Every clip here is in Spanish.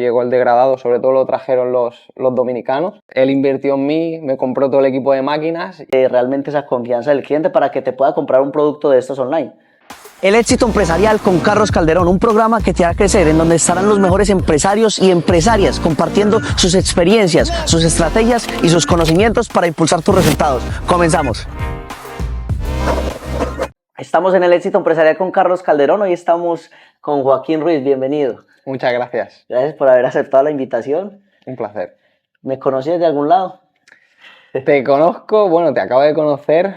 Llegó el degradado, sobre todo lo trajeron los dominicanos. Él invirtió en mí, me compró todo el equipo de máquinas. Realmente esa confianza del cliente para que te pueda comprar un producto de estos online. El éxito empresarial con Carlos Calderón, un programa que te hará crecer, en donde estarán los mejores empresarios y empresarias compartiendo sus experiencias, sus estrategias y sus conocimientos para impulsar tus resultados. Comenzamos. Estamos en el éxito empresarial con Carlos Calderón. Hoy estamos con Joaquín Ruiz. Bienvenido. Muchas gracias. Gracias por haber aceptado la invitación. Un placer. ¿Me conocías de algún lado? Te conozco, bueno, te acabo de conocer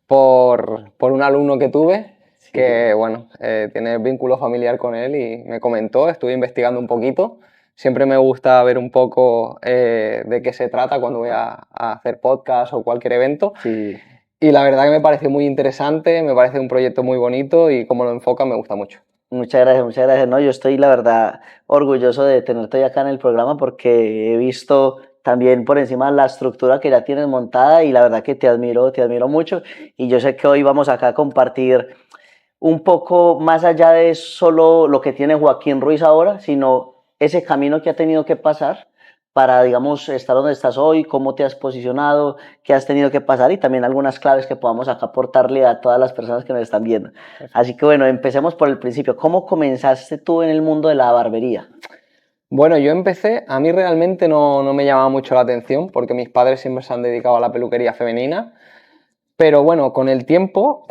por un alumno que tuve, sí, que bueno, tiene vínculo familiar con él y me comentó, estuve investigando un poquito. Siempre me gusta ver un poco de qué se trata cuando voy a hacer podcast o cualquier evento. Sí. Y la verdad que me parece muy interesante, me parece un proyecto muy bonito y como lo enfoca me gusta mucho. Muchas gracias, muchas gracias. No, yo estoy, la verdad, orgulloso de tenerte hoy acá en el programa porque he visto también por encima la estructura que ya tienes montada y la verdad que te admiro mucho. Y yo sé que hoy vamos acá a compartir un poco más allá de solo lo que tiene Joaquín Ruiz ahora, sino ese camino que ha tenido que pasar para, digamos, estar donde estás hoy, cómo te has posicionado, qué has tenido que pasar y también algunas claves que podamos acá aportarle a todas las personas que nos están viendo. Así que bueno, empecemos por el principio. ¿Cómo comenzaste tú en el mundo de la barbería? Bueno, yo empecé, a mí realmente no me llamaba mucho la atención porque mis padres siempre se han dedicado a la peluquería femenina, pero bueno, con el tiempo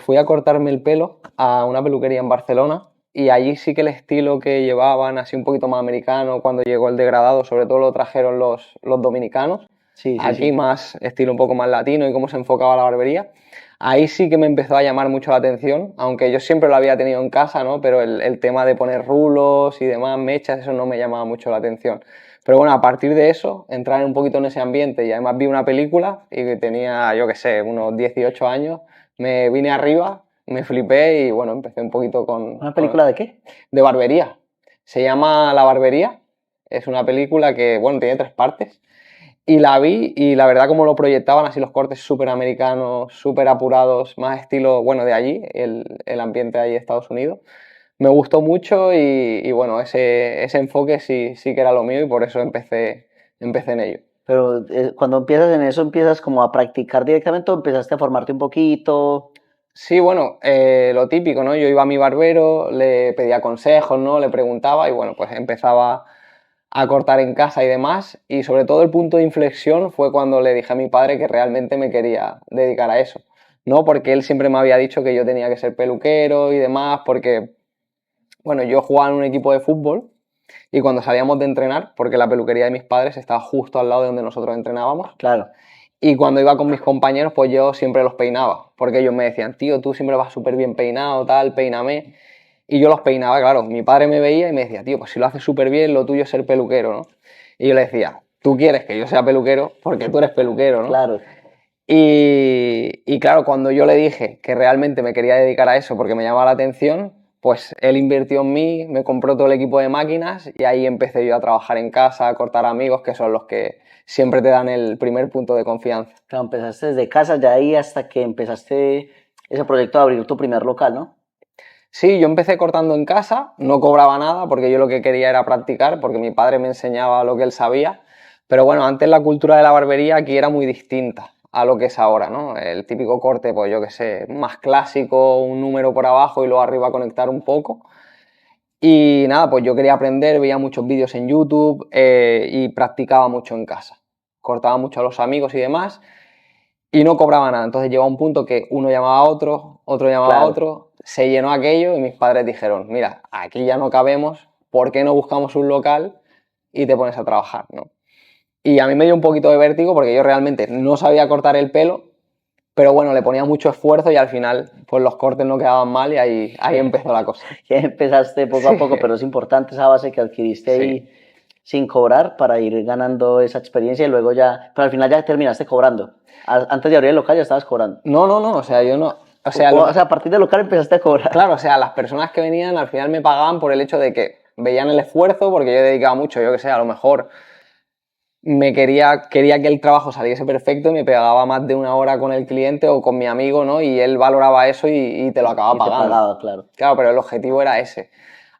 fui a cortarme el pelo a una peluquería en Barcelona y allí sí que el estilo que llevaban, así un poquito más americano, cuando llegó el degradado, sobre todo lo trajeron los dominicanos. Sí, Aquí más estilo un poco más latino y cómo se enfocaba la barbería. Ahí sí que me empezó a llamar mucho la atención, aunque yo siempre lo había tenido en casa, ¿no? Pero el tema de poner rulos y demás, mechas, eso no me llamaba mucho la atención. Pero bueno, a partir de eso, entrar un poquito en ese ambiente y además vi una película y tenía, yo qué sé, unos 18 años, me vine arriba, me flipé y bueno, empecé un poquito con... ¿Una película de qué? De barbería. Se llama La Barbería, es una película que, bueno, tiene 3 partes. Y la vi y la verdad como lo proyectaban así los cortes súper americanos, súper apurados, más estilo, bueno, de allí, el ambiente de allí de Estados Unidos. Me gustó mucho y bueno, ese enfoque sí que era lo mío y por eso empecé en ello. Pero cuando empiezas en eso, ¿empiezas como a practicar directamente o empezaste a formarte un poquito? Sí, bueno, lo típico, ¿no? Yo iba a mi barbero, le pedía consejos, ¿no? Le preguntaba y bueno, pues empezaba a cortar en casa y demás, y sobre todo el punto de inflexión fue cuando le dije a mi padre que realmente me quería dedicar a eso, ¿no? Porque él siempre me había dicho que yo tenía que ser peluquero y demás, porque, bueno, yo jugaba en un equipo de fútbol y cuando salíamos de entrenar, porque la peluquería de mis padres estaba justo al lado de donde nosotros entrenábamos, Claro. y cuando iba con mis compañeros, pues yo siempre los peinaba, porque ellos me decían, tío, tú siempre vas súper bien peinado, tal, peíname. Y yo los peinaba, claro. Mi padre me veía y me decía, tío, pues si lo haces súper bien, lo tuyo es ser peluquero, ¿no? Y yo le decía, tú quieres que yo sea peluquero porque tú eres peluquero, ¿no? Claro. Y claro, cuando yo le dije que realmente me quería dedicar a eso porque me llamaba la atención, pues él invirtió en mí, me compró todo el equipo de máquinas y ahí empecé yo a trabajar en casa, a cortar amigos, que son los que siempre te dan el primer punto de confianza. Claro, empezaste desde casa, ya ahí hasta que empezaste ese proyecto de abrir tu primer local, ¿no? Sí, yo empecé cortando en casa, no cobraba nada porque yo lo que quería era practicar, porque mi padre me enseñaba lo que él sabía, pero bueno, antes la cultura de la barbería aquí era muy distinta a lo que es ahora, ¿no? El típico corte, pues yo qué sé, más clásico, un número por abajo y luego arriba conectar un poco. Y nada, pues yo quería aprender, veía muchos vídeos en YouTube y practicaba mucho en casa. Cortaba mucho a los amigos y demás y no cobraba nada. Entonces llegó a un punto que uno llamaba a otro, otro llamaba a Claro. otro, se llenó aquello y mis padres dijeron, mira, aquí ya no cabemos, ¿por qué no buscamos un local y te pones a trabajar, ¿no? Y a mí me dio un poquito de vértigo porque yo realmente no sabía cortar el pelo, pero bueno, le ponía mucho esfuerzo y al final pues los cortes no quedaban mal y ahí empezó la cosa. Ya empezaste poco a poco, Sí. pero es importante esa base que adquiriste ahí sin cobrar para ir ganando esa experiencia y luego ya, pero al final ya terminaste cobrando. Antes de abrir el local ya estabas cobrando. No, o sea, yo no... O sea, a partir del local empezaste a cobrar. Claro, o sea, las personas que venían al final me pagaban por el hecho de que veían el esfuerzo, porque yo dedicaba mucho, yo que sé, a lo mejor quería que el trabajo saliese perfecto y me pegaba más de una hora con el cliente o con mi amigo, ¿no? Y él valoraba eso y te lo acababa pagando. Te pagaba, claro. Claro, pero el objetivo era ese,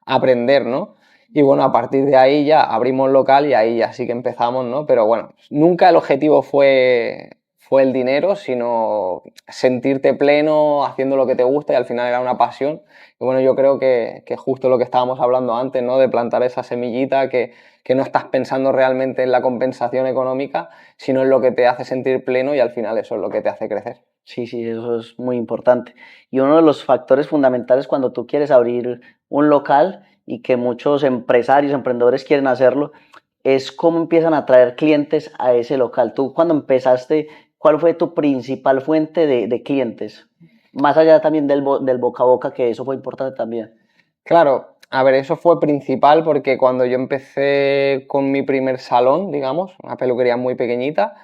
aprender, ¿no? Y bueno, a partir de ahí ya abrimos local y ahí ya sí que empezamos, ¿no? Pero bueno, nunca el objetivo fue el dinero, sino sentirte pleno haciendo lo que te gusta y al final era una pasión. Y bueno, yo creo que justo lo que estábamos hablando antes, ¿no? De plantar esa semillita que no estás pensando realmente en la compensación económica, sino en lo que te hace sentir pleno y al final eso es lo que te hace crecer. Sí, sí, eso es muy importante. Y uno de los factores fundamentales cuando tú quieres abrir un local y que muchos empresarios, emprendedores quieren hacerlo, es cómo empiezan a traer clientes a ese local. Tú cuando empezaste, ¿cuál fue tu principal fuente de clientes? Más allá también del boca a boca, que eso fue importante también. Claro, a ver, eso fue principal porque cuando yo empecé con mi primer salón, digamos, una peluquería muy pequeñita,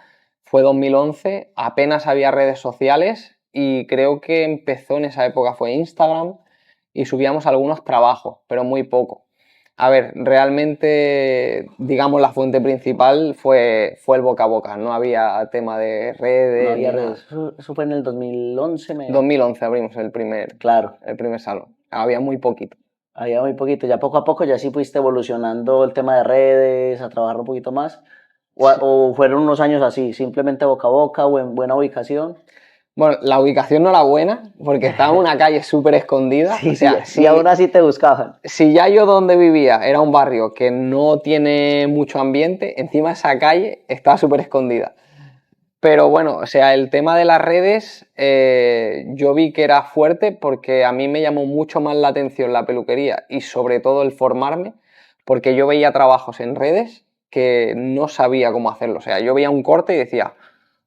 fue 2011, apenas había redes sociales y creo que empezó en esa época, fue Instagram y subíamos algunos trabajos, pero muy poco. A ver, realmente, digamos, la fuente principal fue el boca a boca, no había tema de No redes había ni nada. redes. Eso fue en el 2011, 2011 abrimos Claro, el primer salón, había muy poquito. había muy poquito. Ya poco a poco ya sí fuiste evolucionando el tema de redes, a trabajar un poquito más. O fueron unos años así, simplemente boca a boca o en buena ubicación. Bueno, la ubicación no era buena porque estaba en una calle súper escondida. Sí, O sea, sí, y aún así te buscaban. si ya yo donde vivía era un barrio que no tiene mucho ambiente, encima esa calle estaba súper escondida. Pero bueno, o sea, el tema de las redes yo vi que era fuerte porque a mí me llamó mucho más la atención la peluquería y sobre todo el formarme porque yo veía trabajos en redes que no sabía cómo hacerlo. O sea, yo veía un corte y decía,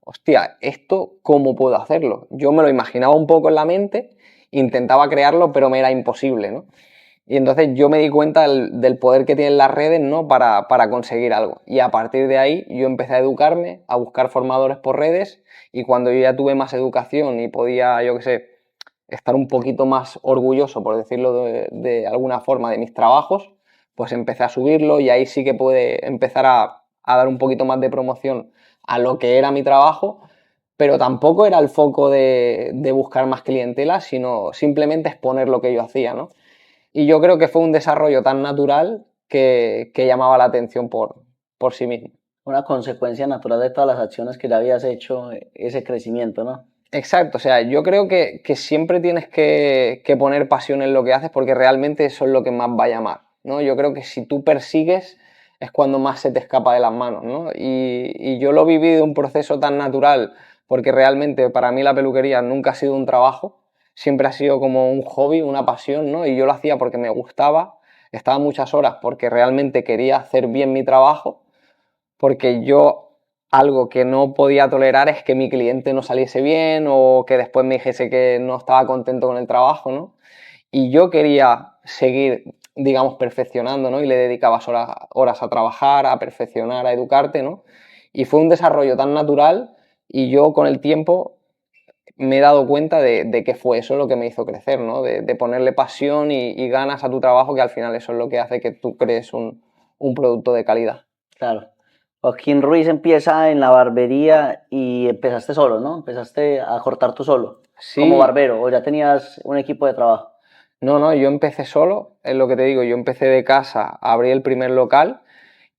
hostia, ¿esto cómo puedo hacerlo? Yo me lo imaginaba un poco en la mente, intentaba crearlo, pero me era imposible, ¿no? Y entonces yo me di cuenta del poder que tienen las redes, ¿no? Para conseguir algo. Y a partir de ahí yo empecé a educarme, a buscar formadores por redes y cuando yo ya tuve más educación y podía, yo qué sé, estar un poquito más orgulloso, por decirlo de alguna forma, de mis trabajos, pues empecé a subirlo y ahí sí que pude empezar a dar un poquito más de promoción a lo que era mi trabajo, pero tampoco era el foco de buscar más clientela, sino simplemente exponer lo que yo hacía, ¿no? Y yo creo que fue un desarrollo tan natural que llamaba la atención por sí mismo. Una consecuencia natural de todas las acciones que ya habías hecho, ese crecimiento, ¿no? Exacto, o sea, yo creo que siempre tienes que poner pasión en lo que haces porque realmente eso es lo que más va a llamar, ¿no? Yo creo que si tú persigues es cuando más se te escapa de las manos, ¿no? Y yo lo viví de un proceso tan natural porque realmente para mí la peluquería nunca ha sido un trabajo, siempre ha sido como un hobby, una pasión, ¿no? Y yo lo hacía porque me gustaba, estaba muchas horas porque realmente quería hacer bien mi trabajo, porque yo algo que no podía tolerar es que mi cliente no saliese bien o que después me dijese que no estaba contento con el trabajo, ¿no? Y yo quería seguir, digamos, perfeccionando, ¿no? Y le dedicabas horas a trabajar, a perfeccionar, a educarte, ¿no? Y fue un desarrollo tan natural y yo con el tiempo me he dado cuenta de que fue eso lo que me hizo crecer, ¿no? De ponerle pasión y ganas a tu trabajo, que al final eso es lo que hace que tú crees un producto de calidad. Claro. Joaquín Ruiz empieza en la barbería y empezaste solo, ¿no? Empezaste a cortar tú solo, como Sí, barbero, o ya tenías un equipo de trabajo. no, yo empecé solo, es lo que te digo, yo empecé de casa, abrí el primer local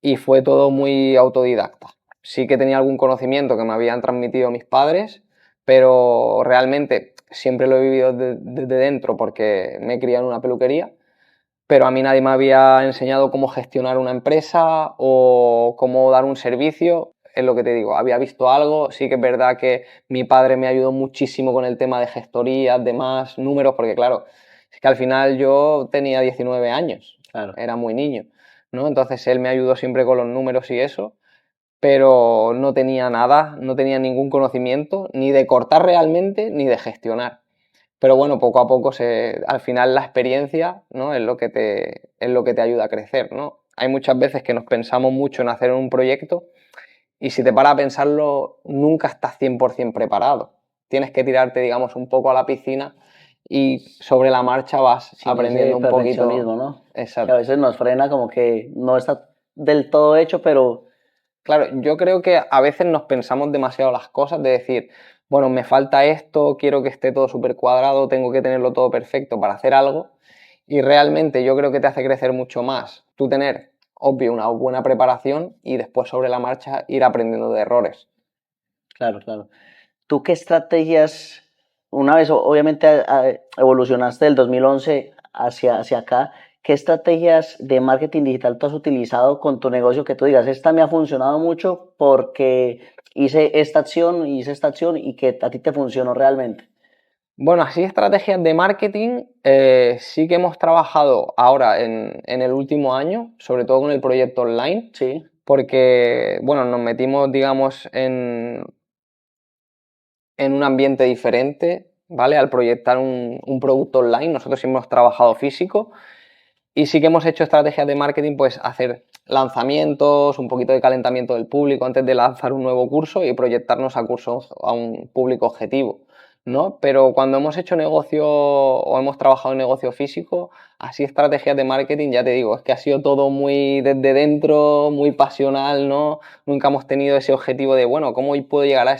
y fue todo muy autodidacta. Sí que tenía algún conocimiento que me habían transmitido mis padres, pero realmente siempre lo he vivido desde dentro porque me he criado en una peluquería, pero a mí nadie me había enseñado cómo gestionar una empresa o cómo dar un servicio. Es lo que te digo, había visto algo, sí que es verdad que mi padre me ayudó muchísimo con el tema de gestorías, demás, números, porque claro, es que al final yo tenía 19 años, Claro. era muy niño, ¿no? Entonces él me ayudó siempre con los números y eso, pero no tenía nada, no tenía ningún conocimiento, ni de cortar realmente, ni de gestionar. Pero bueno, poco a poco al final la experiencia, ¿no? Es lo que te ayuda a crecer, ¿no? Hay muchas veces que nos pensamos mucho en hacer un proyecto y si te paras a pensarlo, nunca estás 100% preparado. Tienes que tirarte, digamos, un poco a la piscina y sobre la marcha vas Sin ese aprendiendo un perfeccionismo, poquito. ¿no? Que a Exacto. veces nos frena como que no está del todo hecho, pero Claro, yo creo que a veces nos pensamos demasiado las cosas, de decir, bueno, me falta esto, quiero que esté todo súper cuadrado, tengo que tenerlo todo perfecto para hacer algo. Y realmente yo creo que te hace crecer mucho más tú tener, obvio, una buena preparación y después sobre la marcha ir aprendiendo de errores. Claro, claro. ¿Tú qué estrategias, una vez obviamente evolucionaste del 2011 hacia acá, qué estrategias de marketing digital tú has utilizado con tu negocio que tú digas, esta me ha funcionado mucho porque hice esta acción y que a ti te funcionó realmente? Bueno, así estrategias de marketing sí que hemos trabajado ahora en el último año, sobre todo con el proyecto online, Sí, porque, bueno, nos metimos, digamos, en un ambiente diferente, ¿vale? Al proyectar un producto online, nosotros hemos trabajado físico y sí que hemos hecho estrategias de marketing, pues hacer lanzamientos, un poquito de calentamiento del público antes de lanzar un nuevo curso y proyectarnos a cursos a un público objetivo, ¿no? Pero cuando hemos hecho negocio o hemos trabajado en negocio físico, así estrategias de marketing, ya te digo, es que ha sido todo muy desde dentro, muy pasional, ¿no? Nunca hemos tenido ese objetivo de, bueno, ¿cómo puedo llegar a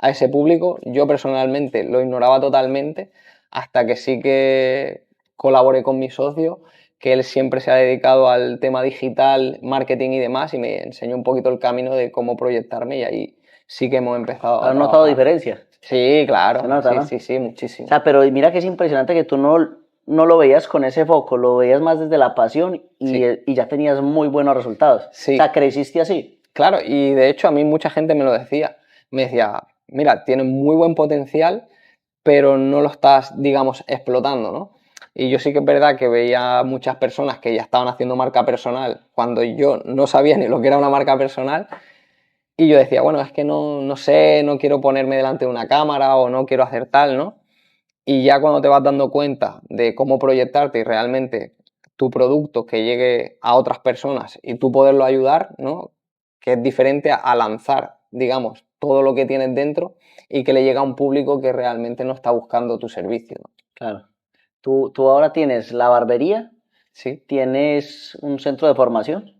ese público? Yo personalmente lo ignoraba totalmente hasta que sí que colaboré con mi socio, que él siempre se ha dedicado al tema digital, marketing y demás, y me enseñó un poquito el camino de cómo proyectarme y ahí sí que hemos empezado a ¿has notado trabajar. diferencia? Sí, Se claro, nota, sí, ¿no? sí, sí, O muchísimo. sea, pero mira que es impresionante que tú no lo veías con ese foco, lo veías más desde la pasión Sí, y ya tenías muy buenos resultados. O sea, sí, creciste así. claro, y de hecho a mí mucha gente me lo decía. Me decía, mira, tienes muy buen potencial, pero no lo estás, digamos, explotando, ¿no? Y yo sí que es verdad que veía muchas personas que ya estaban haciendo marca personal cuando yo no sabía ni lo que era una marca personal. Y yo decía, bueno, es que no sé, no quiero ponerme delante de una cámara o no quiero hacer tal, ¿no? Y ya cuando te vas dando cuenta de cómo proyectarte y realmente tu producto que llegue a otras personas y tú poderlo ayudar, ¿no? Que es diferente a lanzar, digamos, todo lo que tienes dentro y que le llega a un público que realmente no está buscando tu servicio, ¿no? Claro. Tú ahora tienes la barbería, Sí, tienes un centro de formación,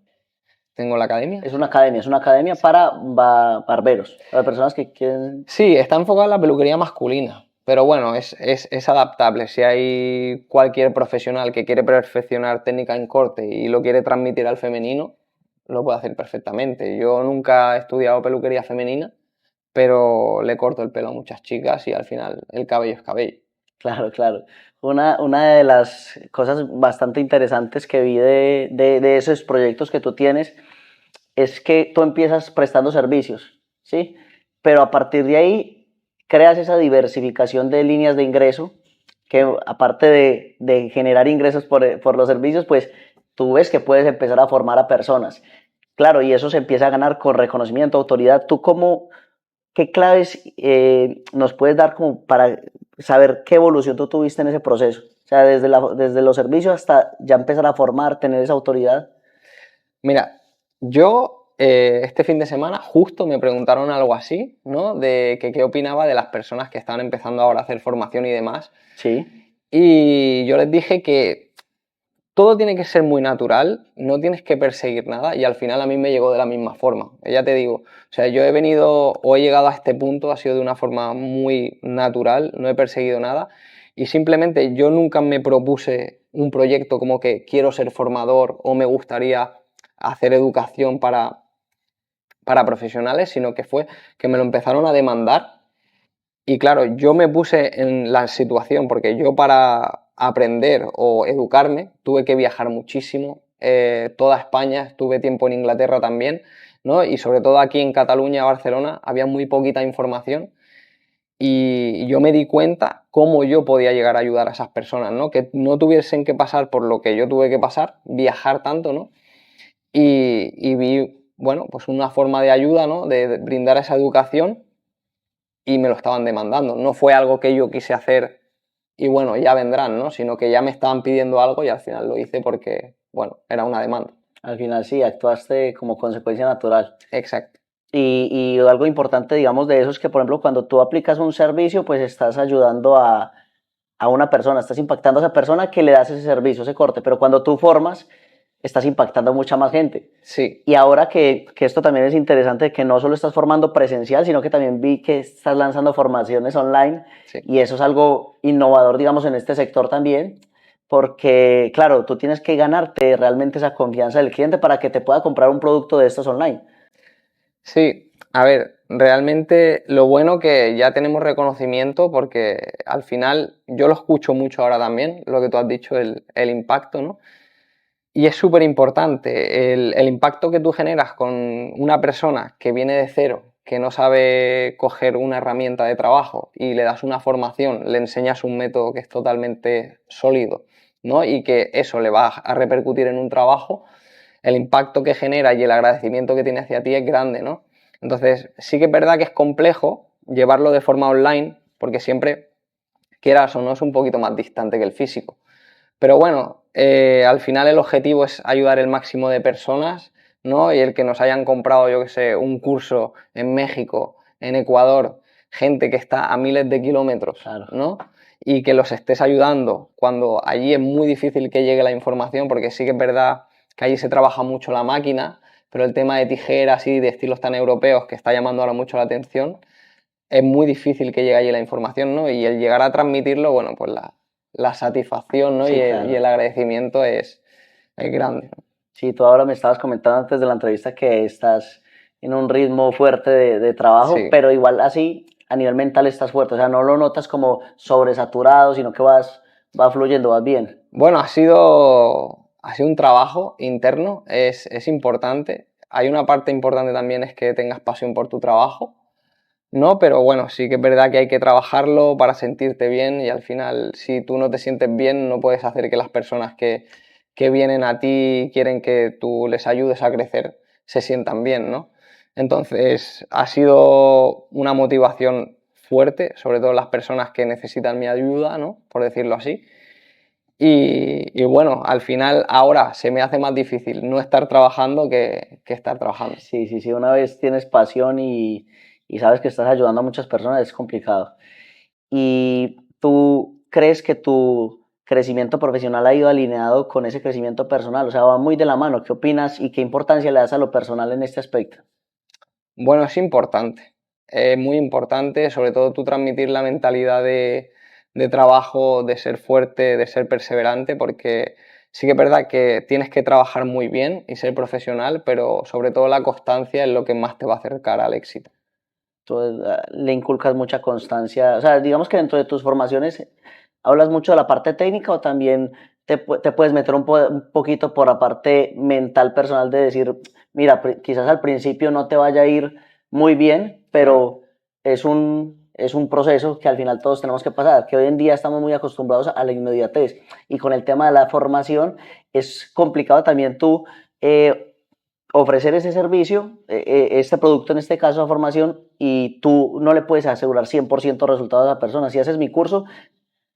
tengo la academia, sí. es una academia para barberos, para personas que quieren... Sí, está enfocada en la peluquería masculina, pero bueno, es adaptable. Si hay cualquier profesional que quiere perfeccionar técnica en corte y lo quiere transmitir al femenino, lo puede hacer perfectamente. Yo nunca he estudiado peluquería femenina, pero le corto el pelo a muchas chicas y al final el cabello es cabello. Claro, claro. Una de las cosas bastante interesantes que vi de esos proyectos que tú tienes es que tú empiezas prestando servicios, ¿sí? Pero a partir de ahí creas esa diversificación de líneas de ingreso que aparte de generar ingresos por los servicios, pues tú ves que puedes empezar a formar a personas. Claro, y eso se empieza a ganar con reconocimiento, autoridad. ¿Tú cómo, qué claves nos puedes dar como para saber qué evolución tú tuviste en ese proceso? O sea, desde los servicios hasta ya empezar a formar, tener esa autoridad. Mira, yo este fin de semana justo me preguntaron algo así, ¿no? De que qué opinaba de las personas que estaban empezando ahora a hacer formación y demás. Sí, Y yo les dije que todo tiene que ser muy natural, no tienes que perseguir nada y al final a mí me llegó de la misma forma. Ya te digo, o sea, yo he venido o he llegado a este punto, ha sido de una forma muy natural, no he perseguido nada y simplemente yo nunca me propuse un proyecto como que quiero ser formador o me gustaría hacer educación para profesionales, sino que fue que me lo empezaron a demandar y claro, yo me puse en la situación porque yo para aprender o educarme tuve que viajar muchísimo, toda España, estuve tiempo en Inglaterra también, ¿no? Y sobre todo aquí en Cataluña, Barcelona, había muy poquita información y yo me di cuenta cómo yo podía llegar a ayudar a esas personas, ¿no? Que no tuviesen que pasar por lo que yo tuve que pasar, viajar tanto, ¿no? Y vi, bueno, pues una forma de ayuda, ¿no? De brindar esa educación y me lo estaban demandando. No fue algo que yo quise hacer y bueno, ya vendrán, ¿no? Sino que ya me estaban pidiendo algo y al final lo hice porque, bueno, era una demanda. al final sí, actuaste como consecuencia natural. Exacto. Y algo importante, digamos, de eso es que, por ejemplo, cuando tú aplicas un servicio, pues estás ayudando a una persona, estás impactando a esa persona que le das ese servicio, ese corte, pero cuando tú formas, estás impactando a mucha más gente. Sí, Y ahora que esto también es interesante, que no solo estás formando presencial, sino que también vi que estás lanzando formaciones online sí. y eso es algo innovador, digamos, en este sector también, porque, claro, tú tienes que ganarte realmente esa confianza del cliente para que te pueda comprar un producto de estos online. Sí, a ver, realmente lo bueno que ya tenemos reconocimiento porque al final yo lo escucho mucho ahora también, lo que tú has dicho, el impacto, ¿no? Y es súper importante el impacto que tú generas con una persona que viene de cero, que no sabe coger una herramienta de trabajo y le das una formación, le enseñas un método que es totalmente sólido, ¿no? Y que eso le va a repercutir en un trabajo, el impacto que genera y el agradecimiento que tiene hacia ti es grande, ¿no? Entonces, sí que es verdad que es complejo llevarlo de forma online, porque siempre, quieras o no, es un poquito más distante que el físico. Pero bueno, al final el objetivo es ayudar el máximo de personas, ¿no? Y el que nos hayan comprado, yo que sé, un curso en México, en Ecuador, gente que está a miles de kilómetros, Claro. ¿no? Y que los estés ayudando cuando allí es muy difícil que llegue la información, porque sí que es verdad que allí se trabaja mucho la máquina, pero el tema de tijeras y de estilos tan europeos que está llamando ahora mucho la atención, es muy difícil que llegue allí la información, ¿no? Y el llegar a transmitirlo, bueno, pues la satisfacción, ¿no? Sí, Y el claro. agradecimiento es grande, ¿no? Sí, tú ahora me estabas comentando antes de la entrevista que estás en un ritmo fuerte de trabajo, Sí. pero igual así a nivel mental estás fuerte, o sea, no lo notas como sobresaturado, sino que va fluyendo, vas bien. Bueno, ha sido un trabajo interno, es importante. Hay una parte importante también es que tengas pasión por tu trabajo, ¿no? Pero bueno, sí que es verdad que hay que trabajarlo para sentirte bien y al final, si tú no te sientes bien, no puedes hacer que las personas que vienen a ti y quieren que tú les ayudes a crecer se sientan bien, ¿no? Entonces, ha sido una motivación fuerte, sobre todo las personas que necesitan mi ayuda, ¿no? Por decirlo así. Y bueno, al final ahora se me hace más difícil no estar trabajando que estar trabajando. Sí, sí, sí, una vez tienes pasión y sabes que estás ayudando a muchas personas, es complicado. ¿Y tú crees que tu crecimiento profesional ha ido alineado con ese crecimiento personal? O sea, va muy de la mano. ¿Qué opinas y qué importancia le das a lo personal en este aspecto? Bueno, es importante, es muy importante, sobre todo tú transmitir la mentalidad de trabajo, de ser fuerte, de ser perseverante, porque sí que es verdad que tienes que trabajar muy bien y ser profesional, pero sobre todo la constancia es lo que más te va a acercar al éxito. Tú le inculcas mucha constancia. O sea, digamos que dentro de tus formaciones hablas mucho de la parte técnica o también te puedes meter un poquito por la parte mental personal de decir, mira, quizás al principio no te vaya a ir muy bien, Claro. pero es un proceso que al final todos tenemos que pasar, que hoy en día estamos muy acostumbrados a la inmediatez y con el tema de la formación es complicado también tú ofrecer ese servicio, este producto en este caso de formación, y tú no le puedes asegurar 100% resultados a la persona. Si haces mi curso,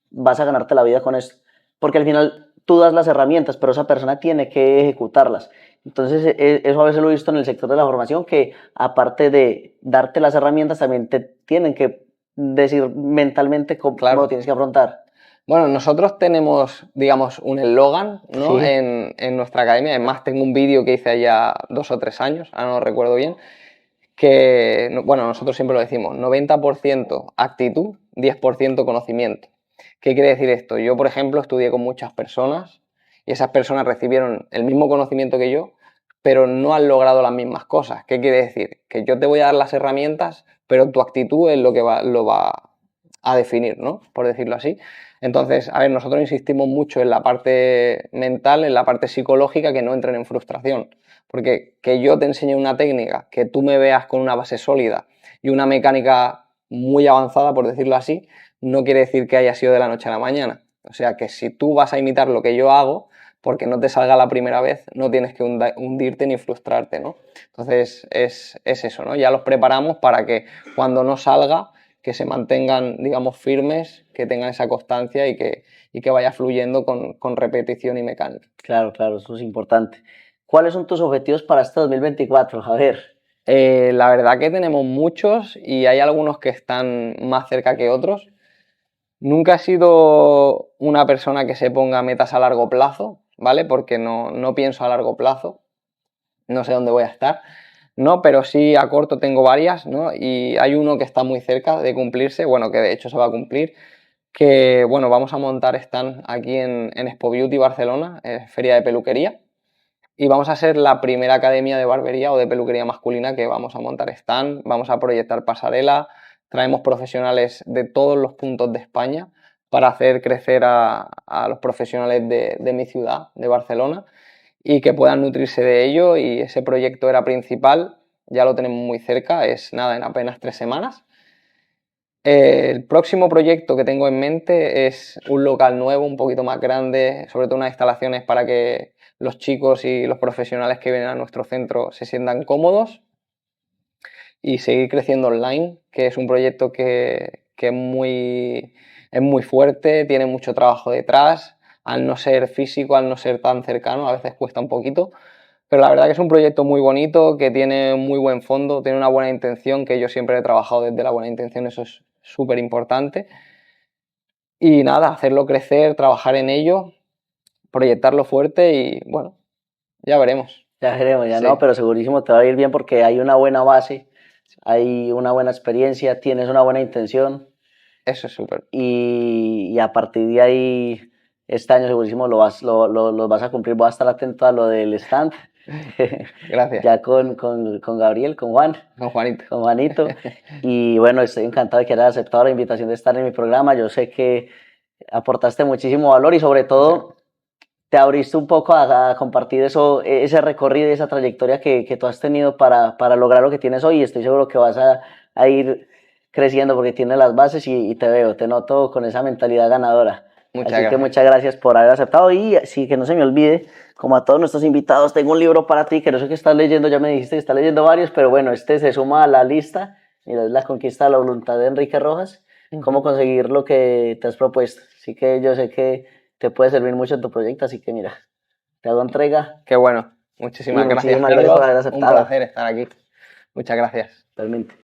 vas a ganarte la vida con esto, porque al final tú das las herramientas, pero esa persona tiene que ejecutarlas. Entonces, eso a veces lo he visto en el sector de la formación, que aparte de darte las herramientas, también te tienen que decir mentalmente cómo lo Claro. tienes que afrontar. Bueno, nosotros tenemos, digamos, un eslogan, ¿no? Sí, En nuestra academia. Además, tengo un vídeo que hice ya 2 o 3 años, ahora no lo recuerdo bien, que, bueno, nosotros siempre lo decimos, 90% actitud, 10% conocimiento. ¿Qué quiere decir esto? Yo, por ejemplo, estudié con muchas personas y esas personas recibieron el mismo conocimiento que yo, pero no han logrado las mismas cosas. ¿Qué quiere decir? Que yo te voy a dar las herramientas, pero tu actitud es lo que lo va a definir, ¿no? Por decirlo así. Entonces, a ver, nosotros insistimos mucho en la parte mental, en la parte psicológica, que no entren en frustración. Porque que yo te enseñe una técnica, que tú me veas con una base sólida y una mecánica muy avanzada, por decirlo así, no quiere decir que haya sido de la noche a la mañana. O sea que si tú vas a imitar lo que yo hago, porque no te salga la primera vez, no tienes que hundirte ni frustrarte, ¿no? Entonces es eso, ¿no? Ya los preparamos para que cuando no salga, que se mantengan, digamos, firmes, que tengan esa constancia y que vaya fluyendo con repetición y mecánica. claro, claro, eso es importante. ¿Cuáles son tus objetivos para este 2024? A ver. La verdad que tenemos muchos y hay algunos que están más cerca que otros. Nunca he sido una persona que se ponga metas a largo plazo, ¿vale? Porque no pienso a largo plazo, no sé dónde voy a estar, ¿no? Pero sí a corto tengo varias, ¿no? Y hay uno que está muy cerca de cumplirse, bueno, que de hecho se va a cumplir, que bueno, vamos a montar stand aquí en Expo Beauty Barcelona, feria de peluquería, y vamos a ser la primera academia de barbería o de peluquería masculina que vamos a montar stand, vamos a proyectar pasarela, traemos profesionales de todos los puntos de España para hacer crecer a los profesionales de mi ciudad, de Barcelona, y que puedan nutrirse de ello, y ese proyecto era principal, ya lo tenemos muy cerca, es nada, en apenas 3 semanas. El próximo proyecto que tengo en mente es un local nuevo, un poquito más grande, sobre todo unas instalaciones para que los chicos y los profesionales que vienen a nuestro centro se sientan cómodos, y seguir creciendo online, que es un proyecto que es muy fuerte, tiene mucho trabajo detrás, al no ser físico, al no ser tan cercano, a veces cuesta un poquito, pero la verdad que es un proyecto muy bonito, que tiene muy buen fondo, tiene una buena intención, que yo siempre he trabajado desde la buena intención, eso es súper importante. Y nada, hacerlo crecer, trabajar en ello, proyectarlo fuerte y bueno, ya veremos. Ya veremos, ya Sí. no, pero segurísimo te va a ir bien porque hay una buena base, hay una buena experiencia, tienes una buena intención Eso es súper. y a partir de ahí, este año segurísimo lo vas a cumplir. Voy a estar atento a lo del stand, Gracias. ya con Gabriel, con Juan. Con Juanito. Con Juanito. Y bueno, estoy encantado de que hayas aceptado la invitación de estar en mi programa. Yo sé que aportaste muchísimo valor y sobre todo te abriste un poco a compartir eso, ese recorrido y esa trayectoria que tú has tenido para lograr lo que tienes hoy. Y estoy seguro que vas a ir creciendo porque tienes las bases y te veo, te noto con esa mentalidad ganadora. Muchas Así que gracias. muchas gracias por haber aceptado y sí, que no se me olvide, como a todos nuestros invitados, tengo un libro para ti que no sé qué estás leyendo, ya me dijiste que estás leyendo varios, pero bueno, este se suma a la lista. Mira, es La conquista de la voluntad de Enrique Rojas, cómo conseguir lo que te has propuesto. Así que yo sé que te puede servir mucho en tu proyecto, así que mira, te hago entrega. Qué bueno. Muchísimas Y gracias, muchísimas gracias por Carlos. haber Un aceptado. placer estar aquí. Muchas gracias. Realmente.